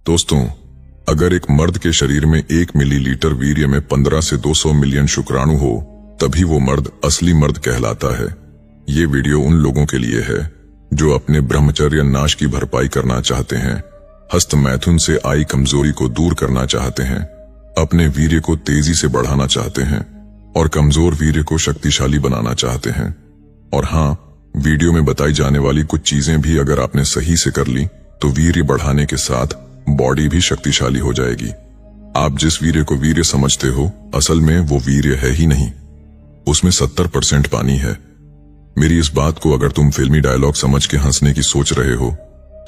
दोस्तों, अगर एक मर्द के शरीर में 1 मिलीलीटर वीर्य में 15 से 200 मिलियन शुक्राणु हो, तभी वो मर्द असली मर्द कहलाता है। ये वीडियो उन लोगों के लिए है जो अपने ब्रह्मचर्य नाश की भरपाई करना चाहते हैं, हस्त मैथुन से आई कमजोरी को दूर करना चाहते हैं, अपने वीर्य को तेजी से बढ़ाना चाहते हैं और कमजोर वीर्य को शक्तिशाली बनाना चाहते हैं। और हाँ, वीडियो में बताई जाने वाली कुछ चीजें भी अगर आपने सही से कर ली तो वीर्य बढ़ाने के साथ बॉडी भी शक्तिशाली हो जाएगी। आप जिस वीर्य को वीर्य समझते हो, असल में वो वीर्य है ही नहीं, उसमें 70% पानी है। मेरी इस बात को अगर तुम फिल्मी डायलॉग समझ के हंसने की सोच रहे हो,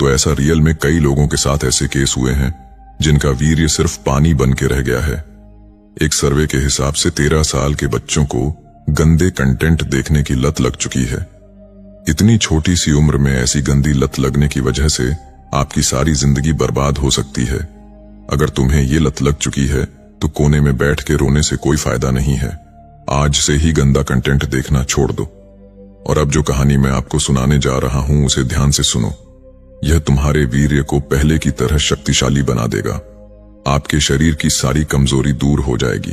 तो ऐसा रियल में कई लोगों के साथ ऐसे केस हुए हैं जिनका वीर्य सिर्फ पानी बन के रह गया है। एक सर्वे के हिसाब से 13 साल के बच्चों को गंदे कंटेंट देखने की लत लग चुकी है। इतनी छोटी सी उम्र में ऐसी गंदी लत लगने की वजह से आपकी सारी जिंदगी बर्बाद हो सकती है। अगर तुम्हें ये लत लग चुकी है तो कोने में बैठ के रोने से कोई फायदा नहीं है। आज से ही गंदा कंटेंट देखना छोड़ दो। और अब जो कहानी मैं आपको सुनाने जा रहा हूं, उसे ध्यान से सुनो। यह तुम्हारे वीर्य को पहले की तरह शक्तिशाली बना देगा। आपके शरीर की सारी कमजोरी दूर हो जाएगी,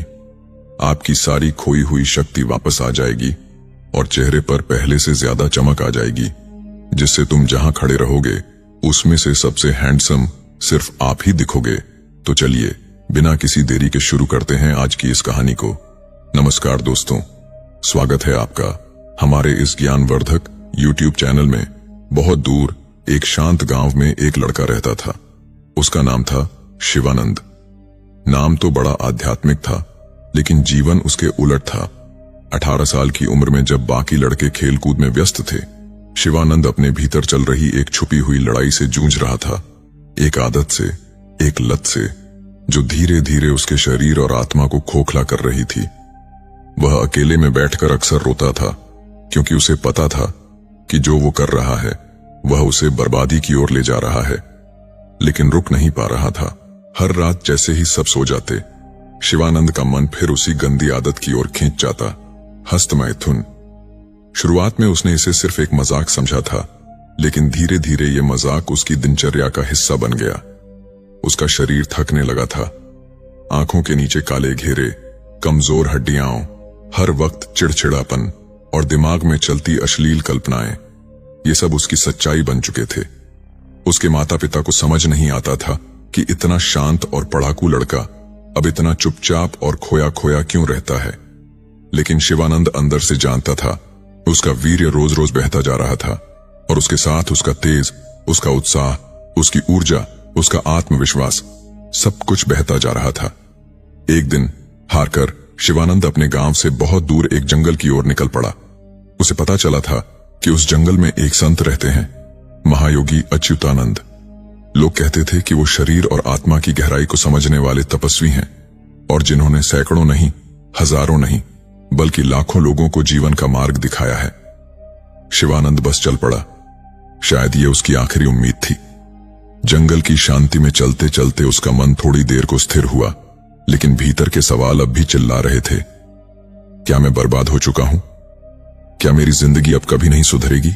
आपकी सारी खोई हुई शक्ति वापस आ जाएगी और चेहरे पर पहले से ज्यादा चमक आ जाएगी, जिससे तुम जहां खड़े रहोगे उसमें से सबसे हैंडसम सिर्फ आप ही दिखोगे। तो चलिए बिना किसी देरी के शुरू करते हैं आज की इस कहानी को। नमस्कार दोस्तों, स्वागत है आपका हमारे इस ज्ञानवर्धक YouTube चैनल में। बहुत दूर एक शांत गांव में एक लड़का रहता था। उसका नाम था शिवानंद। नाम तो बड़ा आध्यात्मिक था, लेकिन जीवन उसके उलट था। 18 साल की उम्र में जब बाकी लड़के खेलकूद में व्यस्त थे, शिवानंद अपने भीतर चल रही एक छुपी हुई लड़ाई से जूझ रहा था। एक आदत से, एक लत से, जो धीरे धीरे उसके शरीर और आत्मा को खोखला कर रही थी। वह अकेले में बैठकर अक्सर रोता था, क्योंकि उसे पता था कि जो वो कर रहा है वह उसे बर्बादी की ओर ले जा रहा है, लेकिन रुक नहीं पा रहा था। हर रात जैसे ही सब सो जाते, शिवानंद का मन फिर उसी गंदी आदत की ओर खींच जाता, हस्त मैथुन। शुरुआत में उसने इसे सिर्फ एक मजाक समझा था, लेकिन धीरे धीरे ये मजाक उसकी दिनचर्या का हिस्सा बन गया। उसका शरीर थकने लगा था, आंखों के नीचे काले घेरे, कमजोर हड्डियां, हर वक्त चिड़चिड़ापन और दिमाग में चलती अश्लील कल्पनाएं, ये सब उसकी सच्चाई बन चुके थे। उसके माता पिता को समझ नहीं आता था कि इतना शांत और पढ़ाकू लड़का अब इतना चुपचाप और खोया खोया क्यों रहता है। लेकिन शिवानंद अंदर से जानता था उसका वीर्य रोज रोज बहता जा रहा था, और उसके साथ उसका तेज, उसका उत्साह, उसकी ऊर्जा, उसका आत्मविश्वास, सब कुछ बहता जा रहा था। एक दिन हारकर शिवानंद अपने गांव से बहुत दूर एक जंगल की ओर निकल पड़ा। उसे पता चला था कि उस जंगल में एक संत रहते हैं, महायोगी अच्युतानंद। लोग कहते थे कि वो शरीर और आत्मा की गहराई को समझने वाले तपस्वी हैं, और जिन्होंने सैकड़ों नहीं, हजारों नहीं, बल्कि लाखों लोगों को जीवन का मार्ग दिखाया है। शिवानंद बस चल पड़ा। शायद ये उसकी आखिरी उम्मीद थी। जंगल की शांति में चलते चलते उसका मन थोड़ी देर को स्थिर हुआ, लेकिन भीतर के सवाल अब भी चिल्ला रहे थे। क्या मैं बर्बाद हो चुका हूं? क्या मेरी जिंदगी अब कभी नहीं सुधरेगी?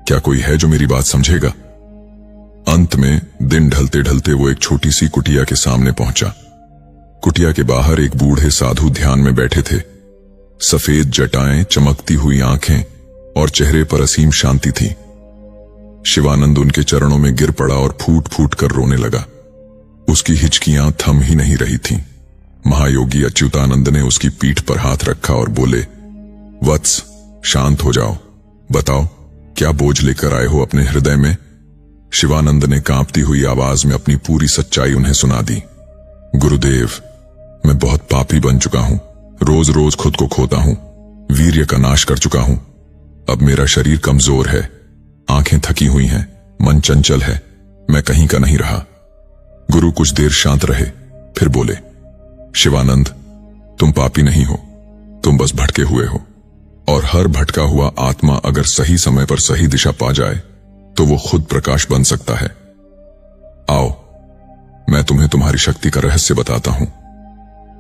क्या कोई है जो मेरी बात समझेगा? अंत में दिन ढलते ढलते वो एक छोटी सी कुटिया के सामने पहुंचा। कुटिया के बाहर एक बूढ़े साधु ध्यान में बैठे थे। सफेद जटाएं, चमकती हुई आंखें और चेहरे पर असीम शांति थी। शिवानंद उनके चरणों में गिर पड़ा और फूट फूट कर रोने लगा। उसकी हिचकियां थम ही नहीं रही थीं। महायोगी अच्युतानंद ने उसकी पीठ पर हाथ रखा और बोले, वत्स, शांत हो जाओ। बताओ, क्या बोझ लेकर आए हो अपने हृदय में? शिवानंद ने कांपती हुई आवाज में अपनी पूरी सच्चाई उन्हें सुना दी। गुरुदेव, मैं बहुत पापी बन चुका हूं, रोज रोज खुद को खोता हूं, वीर्य का नाश कर चुका हूं। अब मेरा शरीर कमजोर है, आंखें थकी हुई हैं, मन चंचल है, मैं कहीं का नहीं रहा। गुरु कुछ देर शांत रहे, फिर बोले, शिवानंद, तुम पापी नहीं हो, तुम बस भटके हुए हो, और हर भटका हुआ आत्मा अगर सही समय पर सही दिशा पा जाए तो वो खुद प्रकाश बन सकता है। आओ, मैं तुम्हें तुम्हारी शक्ति का रहस्य बताता हूं,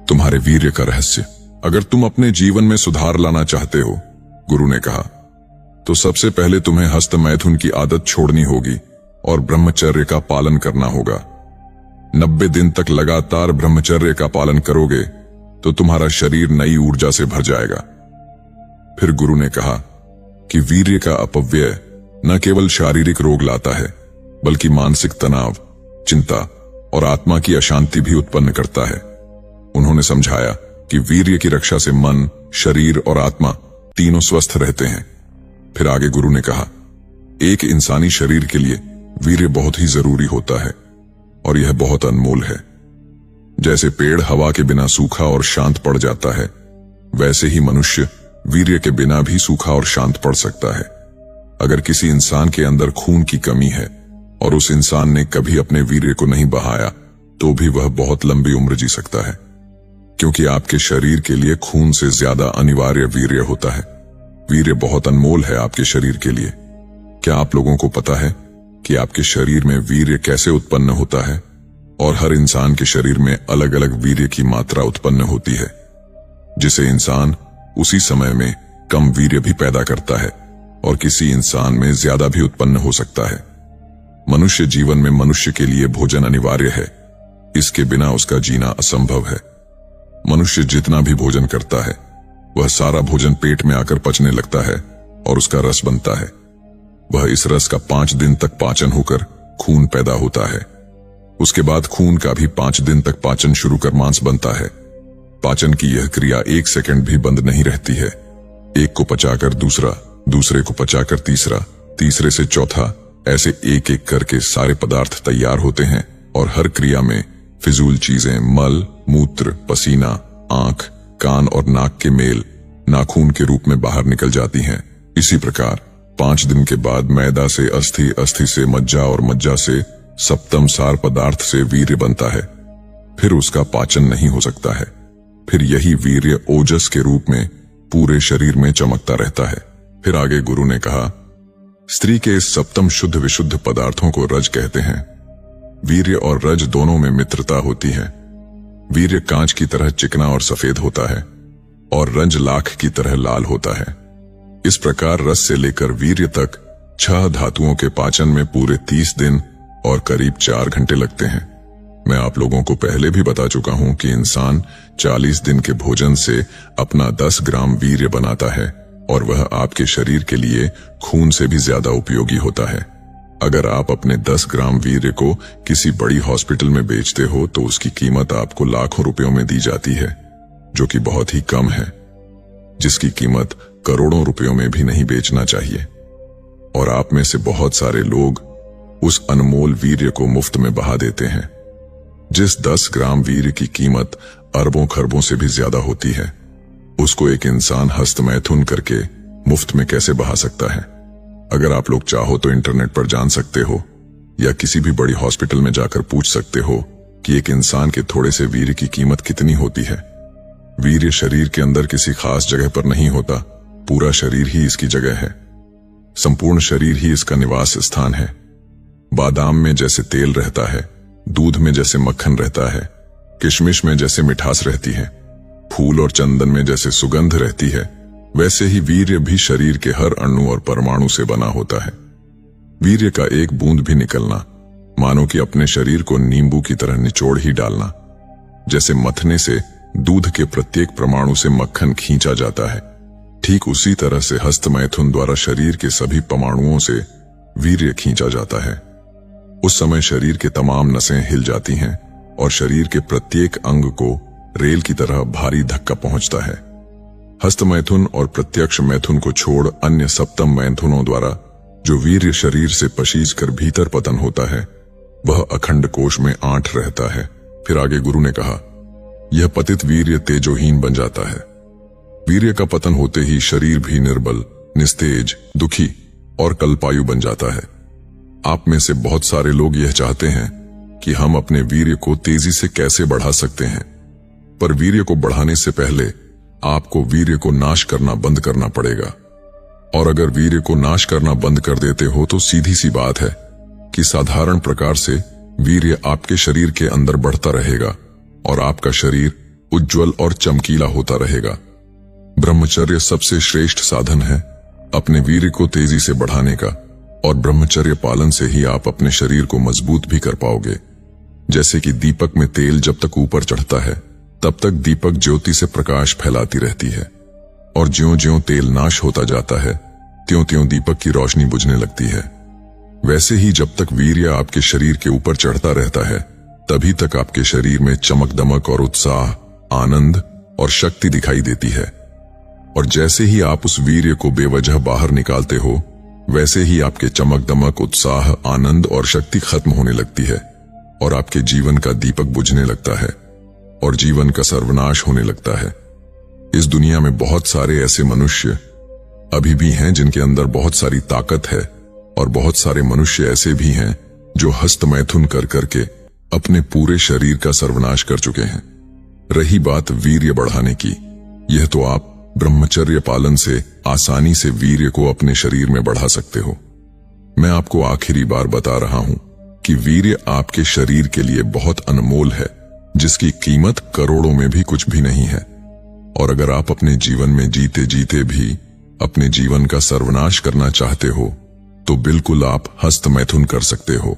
तुम्हारे वीर्य का रहस्य। अगर तुम अपने जीवन में सुधार लाना चाहते हो, गुरु ने कहा, तो सबसे पहले तुम्हें हस्त मैथुन की आदत छोड़नी होगी और ब्रह्मचर्य का पालन करना होगा। 90 दिन तक लगातार ब्रह्मचर्य का पालन करोगे तो तुम्हारा शरीर नई ऊर्जा से भर जाएगा। फिर गुरु ने कहा कि वीर्य का अपव्यय न केवल शारीरिक रोग लाता है बल्कि मानसिक तनाव, चिंता और आत्मा की अशांति भी उत्पन्न करता है। उन्होंने समझाया कि वीर्य की रक्षा से मन, शरीर और आत्मा तीनों स्वस्थ रहते हैं। फिर आगे गुरु ने कहा, एक इंसानी शरीर के लिए वीर्य बहुत ही जरूरी होता है और यह बहुत अनमोल है। जैसे पेड़ हवा के बिना सूखा और शांत पड़ जाता है, वैसे ही मनुष्य वीर्य के बिना भी सूखा और शांत पड़ सकता है। अगर किसी इंसान के अंदर खून की कमी है और उस इंसान ने कभी अपने वीर्य को नहीं बहाया तो भी वह बहुत लंबी उम्र जी सकता है, क्योंकि आपके शरीर के लिए खून से ज्यादा अनिवार्य वीर्य होता है। वीर्य बहुत अनमोल है आपके शरीर के लिए। क्या आप लोगों को पता है कि आपके शरीर में वीर्य कैसे उत्पन्न होता है? और हर इंसान के शरीर में अलग अलग वीर्य की मात्रा उत्पन्न होती है, जिसे इंसान उसी समय में कम वीर्य भी पैदा करता है और किसी इंसान में ज्यादा भी उत्पन्न हो सकता है। मनुष्य जीवन में मनुष्य के लिए भोजन अनिवार्य है, इसके बिना उसका जीना असंभव है। मनुष्य जितना भी भोजन करता है वह सारा भोजन पेट में आकर पचने लगता है और उसका रस बनता है। वह इस रस का 5 दिन तक पाचन होकर खून पैदा होता है। उसके बाद खून का भी 5 दिन तक पाचन शुरू कर मांस बनता है। पाचन की यह क्रिया 1 सेकंड भी बंद नहीं रहती है। एक को पचाकर दूसरा, दूसरे को पचाकर तीसरा, तीसरे से चौथा, ऐसे एक एक करके सारे पदार्थ तैयार होते हैं और हर क्रिया में फिजूल चीजें, मल, मूत्र, पसीना, आंख, कान और नाक के मेल नाखून के रूप में बाहर निकल जाती हैं। इसी प्रकार 5 दिन के बाद मैदा से अस्थि, अस्थि से मज्जा और मज्जा से सप्तम सार पदार्थ से वीर्य बनता है। फिर उसका पाचन नहीं हो सकता है। फिर यही वीर्य ओजस के रूप में पूरे शरीर में चमकता रहता है। फिर आगे गुरु ने कहा, स्त्री के इस सप्तम शुद्ध विशुद्ध पदार्थों को रज कहते हैं। वीर्य और रज दोनों में मित्रता होती है। वीर्य कांच की तरह चिकना और सफेद होता है और रज लाख की तरह लाल होता है। इस प्रकार रस से लेकर वीर्य तक 6 धातुओं के पाचन में पूरे 30 दिन और करीब 4 घंटे लगते हैं। मैं आप लोगों को पहले भी बता चुका हूं कि इंसान 40 दिन के भोजन से अपना 10 ग्राम वीर्य बनाता है और वह आपके शरीर के लिए खून से भी ज्यादा उपयोगी होता है। अगर आप अपने 10 ग्राम वीर्य को किसी बड़ी हॉस्पिटल में बेचते हो तो उसकी कीमत आपको लाखों रुपयों में दी जाती है, जो कि बहुत ही कम है, जिसकी कीमत करोड़ों रुपयों में भी नहीं बेचना चाहिए। और आप में से बहुत सारे लोग उस अनमोल वीर्य को मुफ्त में बहा देते हैं। जिस 10 ग्राम वीर्य की कीमत अरबों खरबों से भी ज्यादा होती है, उसको एक इंसान हस्तमैथुन करके मुफ्त में कैसे बहा सकता है? अगर आप लोग चाहो तो इंटरनेट पर जान सकते हो या किसी भी बड़ी हॉस्पिटल में जाकर पूछ सकते हो कि एक इंसान के थोड़े से वीर्य की कीमत कितनी होती है। वीर्य शरीर के अंदर किसी खास जगह पर नहीं होता, पूरा शरीर ही इसकी जगह है। संपूर्ण शरीर ही इसका निवास स्थान है। बादाम में जैसे तेल रहता है, दूध में जैसे मक्खन रहता है, किशमिश में जैसे मिठास रहती है, फूल और चंदन में जैसे सुगंध रहती है, वैसे ही वीर्य भी शरीर के हर अणु और परमाणु से बना होता है। वीर्य का एक बूंद भी निकलना मानो कि अपने शरीर को नींबू की तरह निचोड़ ही डालना। जैसे मथने से दूध के प्रत्येक परमाणु से मक्खन खींचा जाता है, ठीक उसी तरह से हस्तमैथुन द्वारा शरीर के सभी परमाणुओं से वीर्य खींचा जाता है। उस समय शरीर के तमाम नसें हिल जाती हैं और शरीर के प्रत्येक अंग को रेल की तरह भारी धक्का पहुंचता है। हस्तमैथुन और प्रत्यक्ष मैथुन को छोड़ अन्य सप्तम मैथुनों द्वारा जो वीर्य शरीर से पशीज कर भीतर पतन होता है, वह अखंड कोश में आंट रहता है। फिर आगे गुरु ने कहा, यह पतित वीर्य तेजोहीन बन जाता है। वीर्य का पतन होते ही शरीर भी निर्बल, निस्तेज, दुखी और कल्पायु बन जाता है। आप में से बहुत सारे लोग यह चाहते हैं कि हम अपने वीर्य को तेजी से कैसे बढ़ा सकते हैं, पर वीर्य को बढ़ाने से पहले आपको वीर्य को नाश करना बंद करना पड़ेगा। और अगर वीर्य को नाश करना बंद कर देते हो तो सीधी सी बात है कि साधारण प्रकार से वीर्य आपके शरीर के अंदर बढ़ता रहेगा और आपका शरीर उज्जवल और चमकीला होता रहेगा। ब्रह्मचर्य सबसे श्रेष्ठ साधन है अपने वीर्य को तेजी से बढ़ाने का, और ब्रह्मचर्य पालन से ही आप अपने शरीर को मजबूत भी कर पाओगे। जैसे कि दीपक में तेल जब तक ऊपर चढ़ता है तब तक दीपक ज्योति से प्रकाश फैलाती रहती है, और ज्यों-ज्यों तेल नाश होता जाता है त्यों-त्यों दीपक की रोशनी बुझने लगती है। वैसे ही जब तक वीर्य आपके शरीर के ऊपर चढ़ता रहता है तभी तक आपके शरीर में चमक दमक और उत्साह, आनंद और शक्ति दिखाई देती है। और जैसे ही आप उस वीर्य को बेवजह बाहर निकालते हो वैसे ही आपके चमक दमक, उत्साह, आनंद और शक्ति खत्म होने लगती है और आपके जीवन का दीपक बुझने लगता है और जीवन का सर्वनाश होने लगता है। इस दुनिया में बहुत सारे ऐसे मनुष्य अभी भी हैं जिनके अंदर बहुत सारी ताकत है, और बहुत सारे मनुष्य ऐसे भी हैं जो हस्तमैथुन कर करके अपने पूरे शरीर का सर्वनाश कर चुके हैं। रही बात वीर्य बढ़ाने की, यह तो आप ब्रह्मचर्य पालन से आसानी से वीर्य को अपने शरीर में बढ़ा सकते हो। मैं आपको आखिरी बार बता रहा हूं कि वीर्य आपके शरीर के लिए बहुत अनमोल है, जिसकी कीमत करोड़ों में भी कुछ भी नहीं है। और अगर आप अपने जीवन में जीते जीते भी अपने जीवन का सर्वनाश करना चाहते हो तो बिल्कुल आप हस्तमैथुन कर सकते हो,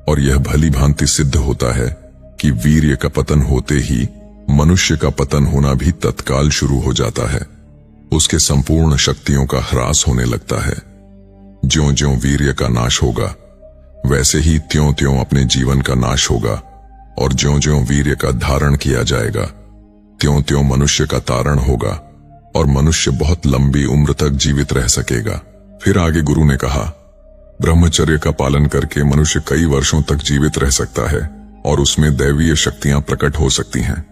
और यह भली भांति सिद्ध होता है कि वीर्य का पतन होते ही मनुष्य का पतन होना भी तत्काल शुरू हो जाता है। उसके संपूर्ण शक्तियों का ह्रास होने लगता है। ज्यों-ज्यों वीर्य का नाश होगा वैसे ही त्यों-त्यों अपने जीवन का नाश होगा, और ज्यों-ज्यों वीर्य का धारण किया जाएगा त्यों-त्यों मनुष्य का तारण होगा और मनुष्य बहुत लंबी उम्र तक जीवित रह सकेगा। फिर आगे गुरु ने कहा, ब्रह्मचर्य का पालन करके मनुष्य कई वर्षों तक जीवित रह सकता है और उसमें दैवीय शक्तियां प्रकट हो सकती हैं।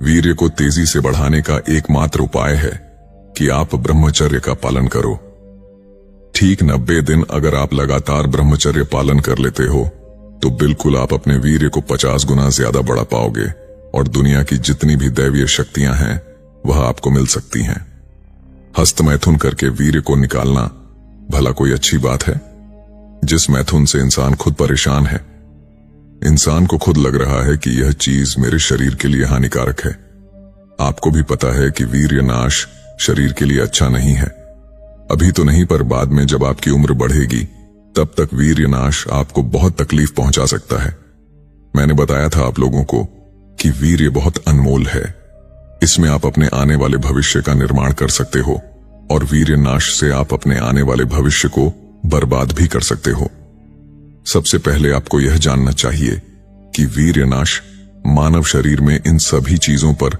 वीर्य को तेजी से बढ़ाने का एकमात्र उपाय है कि आप ब्रह्मचर्य का पालन करो। ठीक 90 दिन अगर आप लगातार ब्रह्मचर्य पालन कर लेते हो तो बिल्कुल आप अपने वीर्य को 50 गुना ज्यादा बढ़ा पाओगे, और दुनिया की जितनी भी दैवीय शक्तियां हैं वह आपको मिल सकती हैं। हस्तमैथुन करके वीर्य को निकालना भला कोई अच्छी बात है? जिस मैथुन से इंसान खुद परेशान है, इंसान को खुद लग रहा है कि यह चीज मेरे शरीर के लिए हानिकारक है। आपको भी पता है कि वीर्य नाश शरीर के लिए अच्छा नहीं है। अभी तो नहीं, पर बाद में जब आपकी उम्र बढ़ेगी तब तक वीर्य नाश आपको बहुत तकलीफ पहुंचा सकता है। मैंने बताया था आप लोगों को कि वीर्य बहुत अनमोल है। इसमें आप अपने आने वाले भविष्य का निर्माण कर सकते हो, और वीर्य नाश से आप अपने आने वाले भविष्य को बर्बाद भी कर सकते हो। सबसे पहले आपको यह जानना चाहिए कि वीर्य नाश मानव शरीर में इन सभी चीजों पर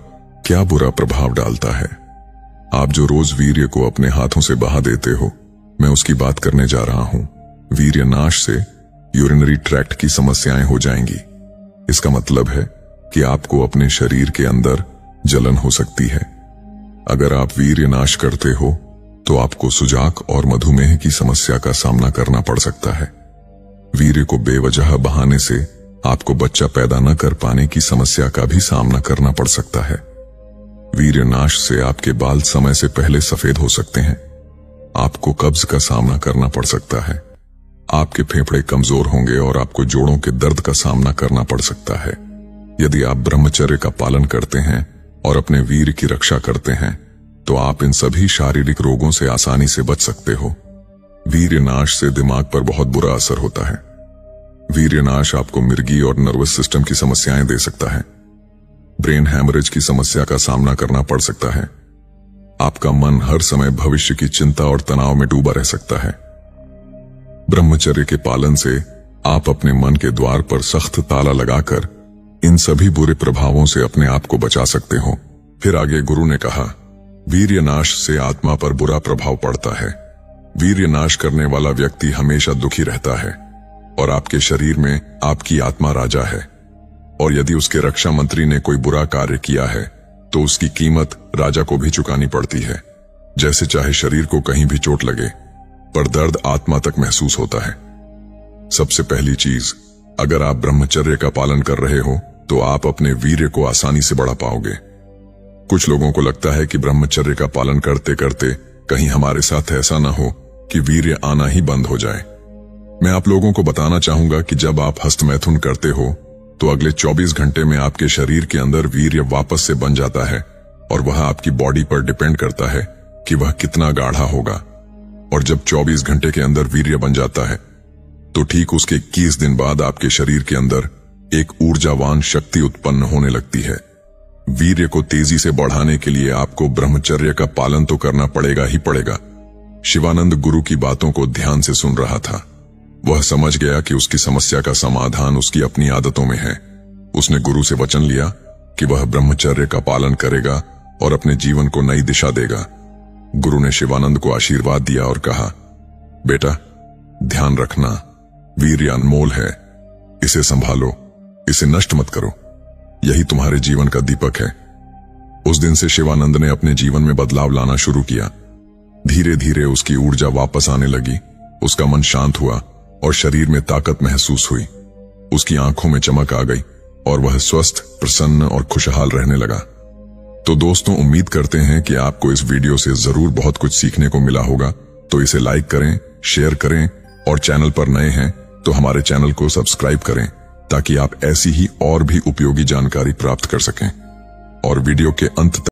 क्या बुरा प्रभाव डालता है। आप जो रोज वीर्य को अपने हाथों से बहा देते हो, मैं उसकी बात करने जा रहा हूं। वीर्य नाश से यूरिनरी ट्रैक्ट की समस्याएं हो जाएंगी। इसका मतलब है कि आपको अपने शरीर के अंदर जलन हो सकती है। अगर आप वीर्य नाश करते हो तो आपको सुजाक और मधुमेह की समस्या का सामना करना पड़ सकता है। वीर्य को बेवजह बहाने से आपको बच्चा पैदा न कर पाने की समस्या का भी सामना करना पड़ सकता है। वीर्य नाश से आपके बाल समय से पहले सफेद हो सकते हैं। आपको कब्ज का सामना करना पड़ सकता है। आपके फेफड़े कमजोर होंगे और आपको जोड़ों के दर्द का सामना करना पड़ सकता है। यदि आप ब्रह्मचर्य का पालन करते हैं और अपने वीर्य की रक्षा करते हैं तो आप इन सभी शारीरिक रोगों से आसानी से बच सकते हो। वीर्य नाश से दिमाग पर बहुत बुरा असर होता है। वीर्य नाश आपको मिर्गी और नर्वस सिस्टम की समस्याएं दे सकता है। ब्रेन हैमरेज की समस्या का सामना करना पड़ सकता है। आपका मन हर समय भविष्य की चिंता और तनाव में डूबा रह सकता है। ब्रह्मचर्य के पालन से आप अपने मन के द्वार पर सख्त ताला लगाकर इन सभी बुरे प्रभावों से अपने आप को बचा सकते हो। फिर आगे गुरु ने कहा, वीर्य नाश से आत्मा पर बुरा प्रभाव पड़ता है। वीर्य नाश करने वाला व्यक्ति हमेशा दुखी रहता है और आपके शरीर में आपकी आत्मा राजा है, और यदि उसके रक्षा मंत्री ने कोई बुरा कार्य किया है तो उसकी कीमत राजा को भी चुकानी पड़ती है। जैसे चाहे शरीर को कहीं भी चोट लगे पर दर्द आत्मा तक महसूस होता है। सबसे पहली चीज, अगर आप ब्रह्मचर्य का पालन कर रहे हो तो आप अपने वीर्य को आसानी से बढ़ा पाओगे। कुछ लोगों को लगता है कि ब्रह्मचर्य का पालन करते करते कहीं हमारे साथ ऐसा ना हो कि वीर्य आना ही बंद हो जाए। मैं आप लोगों को बताना चाहूंगा कि जब आप हस्तमैथुन करते हो तो अगले 24 घंटे में आपके शरीर के अंदर वीर्य वापस से बन जाता है, और वह आपकी बॉडी पर डिपेंड करता है कि वह कितना गाढ़ा होगा। और जब 24 घंटे के अंदर वीर्य बन जाता है तो ठीक उसके 21 दिन बाद आपके शरीर के अंदर एक ऊर्जावान शक्ति उत्पन्न होने लगती है। वीर्य को तेजी से बढ़ाने के लिए आपको ब्रह्मचर्य का पालन तो करना पड़ेगा ही पड़ेगा। शिवानंद गुरु की बातों को ध्यान से सुन रहा था। वह समझ गया कि उसकी समस्या का समाधान उसकी अपनी आदतों में है। उसने गुरु से वचन लिया कि वह ब्रह्मचर्य का पालन करेगा और अपने जीवन को नई दिशा देगा। गुरु ने शिवानंद को आशीर्वाद दिया और कहा, बेटा, ध्यान रखना, वीर्य अनमोल है, इसे संभालो, इसे नष्ट मत करो, यही तुम्हारे जीवन का दीपक है। उस दिन से शिवानंद ने अपने जीवन में बदलाव लाना शुरू किया। धीरे धीरे उसकी ऊर्जा वापस आने लगी, उसका मन शांत हुआ और शरीर में ताकत महसूस हुई। उसकी आंखों में चमक आ गई और वह स्वस्थ, प्रसन्न और खुशहाल रहने लगा। तो दोस्तों, उम्मीद करते हैं कि आपको इस वीडियो से जरूर बहुत कुछ सीखने को मिला होगा। तो इसे लाइक करें, शेयर करें और चैनल पर नए हैं तो हमारे चैनल को सब्सक्राइब करें ताकि आप ऐसी ही और भी उपयोगी जानकारी प्राप्त कर सकें। और वीडियो के अंत तक